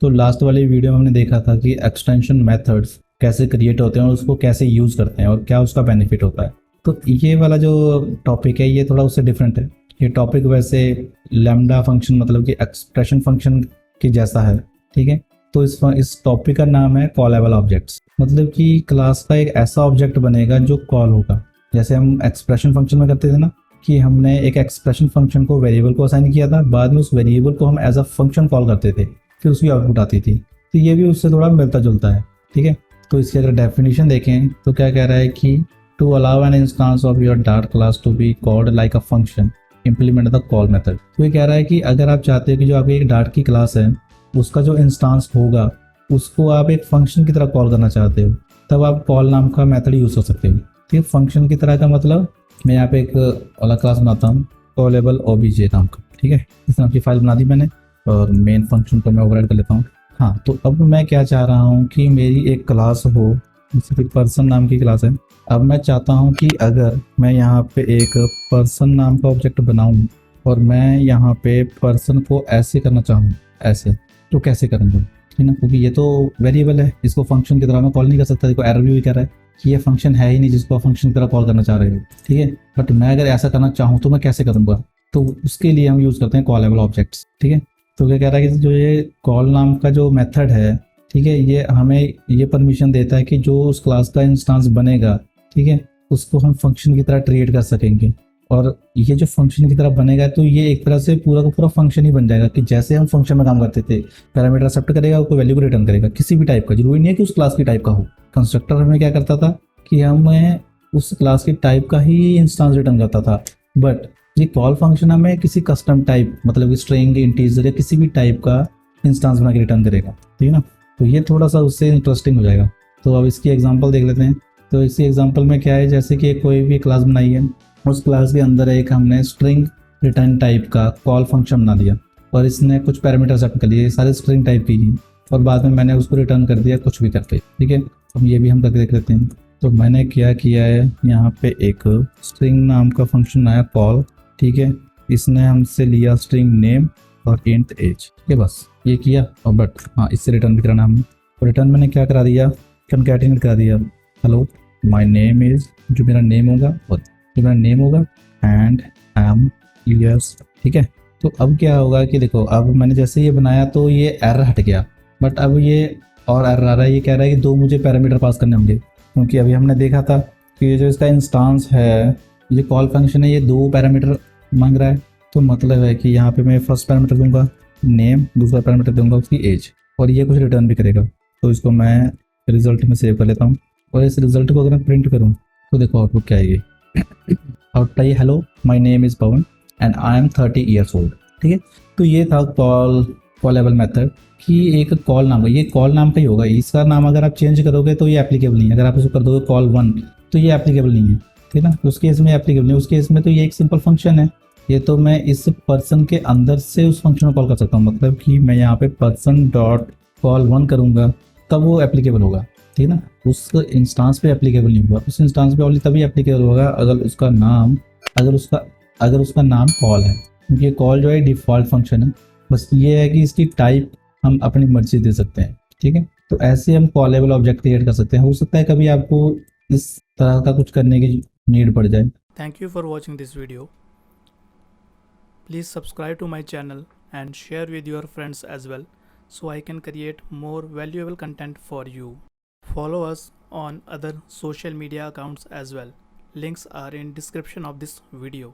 तो लास्ट वाली वीडियो में हमने देखा था कि एक्सटेंशन मेथड्स कैसे क्रिएट होते हैं और उसको कैसे यूज़ करते हैं और क्या उसका बेनिफिट होता है। तो ये वाला जो टॉपिक है ये थोड़ा उससे डिफरेंट है। ये टॉपिक वैसे लैम्डा फंक्शन मतलब कि एक्सप्रेशन फंक्शन के जैसा है, ठीक है। तो इस टॉपिक का नाम है कॉलेबल ऑब्जेक्ट्स, मतलब कि क्लास का एक ऐसा ऑब्जेक्ट बनेगा जो कॉल होगा। जैसे हम एक्सप्रेशन फंक्शन में करते थे ना कि हमने एक एक्सप्रेशन फंक्शन को वेरिएबल को असाइन किया था, बाद में उस वेरिएबल को हम एज अ फंक्शन कॉल करते थे, फिर उसकी आउटपुट आती थी। तो ये भी उससे थोड़ा मिलता जुलता है, ठीक है। तो इसकी अगर डेफिनेशन देखें तो क्या कह रहा है कि to allow an instance of your Dart class to be called like a function implement the call method. तो ये कह रहा है कि अगर आप चाहते हो कि जो आपकी एक डार्ट की क्लास है उसका जो इंस्टांस होगा उसको आप एक फंक्शन की तरह कॉल करना चाहते हो, तब आप कॉल नाम का मेथड यूज कर सकते हो। ठीक है, फंक्शन की तरह का मतलब मैं यहाँ पे एक अलग क्लास बनाता हूँ कॉलेबल ओबीजे नाम का, ठीक है। इस नाम की फाइल बना दी मैंने और मेन फंक्शन को मैं ओवरराइड कर लेता हूँ। हाँ, तो अब मैं क्या चाह रहा हूँ कि मेरी एक क्लास हो, जैसे कि पर्सन नाम की क्लास है। अब मैं चाहता हूँ कि अगर मैं यहाँ पे एक पर्सन नाम का ऑब्जेक्ट बनाऊँ और मैं यहाँ पे पर्सन को ऐसे करना चाहूँ, ऐसे, तो कैसे करूँगा, ठीक है ना, क्योंकि ये तो वेरिएबल है, इसको फंक्शन की तरह मैं कॉल नहीं कर सकता। देखो एरर भी कह रहा है कि ये फंक्शन है ही नहीं जिसको फंक्शन की तरह कॉल करना चाह रहे हो, ठीक है। बट मैं अगर ऐसा करना चाहूँ तो मैं कैसे करूँगा, तो उसके लिए हम यूज़ करते हैं कॉलेबल ऑब्जेक्ट्स, ठीक है। तो क्या कह रहा है कि जो ये कॉल नाम का जो मेथड है, ठीक है, ये हमें ये परमिशन देता है कि जो उस क्लास का इंस्टांस बनेगा, ठीक है, उसको हम फंक्शन की तरह ट्रीट कर सकेंगे। और ये जो फंक्शन की तरह बनेगा तो ये एक तरह से पूरा का पूरा फंक्शन ही बन जाएगा कि जैसे हम फंक्शन में काम करते थे, पैरामीटर एक्सेप्ट करेगा, कोई वैल्यू को रिटर्न करेगा, किसी भी टाइप का, जरूरी नहीं है कि उस क्लास की टाइप का हो। कंस्ट्रक्टर हमें क्या करता था कि हमें उस क्लास की टाइप का ही इंस्टांस रिटर्न करता था, बट ये कॉल फंक्शन हमें किसी कस्टम टाइप मतलब स्ट्रिंग, इंटीजर या किसी भी टाइप का इंस्टांस बना के रिटर्न करेगा, ठीक है ना। तो ये थोड़ा सा उससे इंटरेस्टिंग हो जाएगा। तो अब इसकी एग्जांपल देख लेते हैं। तो इसी एग्जांपल में क्या है, जैसे कि कोई भी क्लास बनाई है, उस क्लास के अंदर एक हमने स्ट्रिंग रिटर्न टाइप का कॉल फंक्शन बना दिया और इसने कुछ पैरामीटर सेट कर लिए, सारे स्ट्रिंग टाइप की ही, और बाद में मैंने उसको रिटर्न कर दिया कुछ भी करके, ठीक है। अब ये भी हम करके देख लेते हैं। तो मैंने क्या किया है, यहाँ पे एक स्ट्रिंग नाम का फंक्शन आया कॉल, ठीक है। इसने हमसे लिया स्ट्रिंग नेम और इंट एज, ये बस ये किया। और बट हाँ, इससे रिटर्न भी कराना हमने, और रिटर्न मैंने क्या करा दिया, कंकैटिनेट करा दिया, हेलो माय नेम इज, जो मेरा नेम होगा और जो मेरा नेम होगा एंड एम यूएस, ठीक है। तो अब क्या होगा कि देखो, अब मैंने जैसे ये बनाया तो ये एरर हट गया, बट अब ये और एरर आ रहा है। ये कह रहा है कि दो मुझे पैरामीटर पास करने होंगे, क्योंकि अभी हमने देखा था कि ये जो इसका इंस्टांस है, ये कॉल फंक्शन है, ये दो पैरामीटर मांग रहा है। तो मतलब है कि यहाँ पे मैं फर्स्ट पैरामीटर दूंगा नेम, दूसरा पैरामीटर दूंगा उसकी एज, और ये कुछ रिटर्न भी करेगा। तो इसको मैं रिजल्ट में सेव कर लेता हूँ, और इस रिजल्ट को अगर मैं प्रिंट करूँ तो देखो आउटपुट क्या है। ये आउटपुट है hello my name is Pawan and I am 30 years old, ठीक है। तो ये था कॉलेबल मेथड कि एक कॉल नाम का, ये कॉल नाम का ही होगा, इसका नाम अगर आप चेंज करोगे तो ये एप्लीकेबल नहीं है। अगर आप इसको कर दोगे कॉल वन तो ये एप्लीकेबल नहीं है, ठीक है ना। उस केस में एप्लीकेबल नहीं, उस केस में तो ये एक सिंपल फंक्शन है। ये तो मैं इस पर्सन के अंदर से उस फंक्शन को कॉल कर सकता हूँ, मतलब कि मैं यहाँ पे पर्सन डॉट कॉल वन करूँगा तब वो एप्लीकेबल होगा, ठीक है ना। उस इंस्टांस पे एप्लीकेबल नहीं होगा, उस इंस्टांस पे ओनली तभी एप्लीकेबल होगा अगर उसका नाम, अगर उसका नाम कॉल है, क्योंकि कॉल जो है डिफॉल्ट फंक्शन है। बस ये है कि इसकी टाइप हम अपनी मर्जी दे सकते हैं, ठीक है। तो ऐसे हम कॉलेबल ऑब्जेक्ट क्रिएट कर सकते हैं। हो सकता है कभी आपको इस तरह का कुछ करने की नीड पड़ जाए। Thank you for watching this video. Please subscribe to my channel and share with your friends as well so I can create more valuable content for you. Follow us on other social media accounts as well. Links are in description of this video.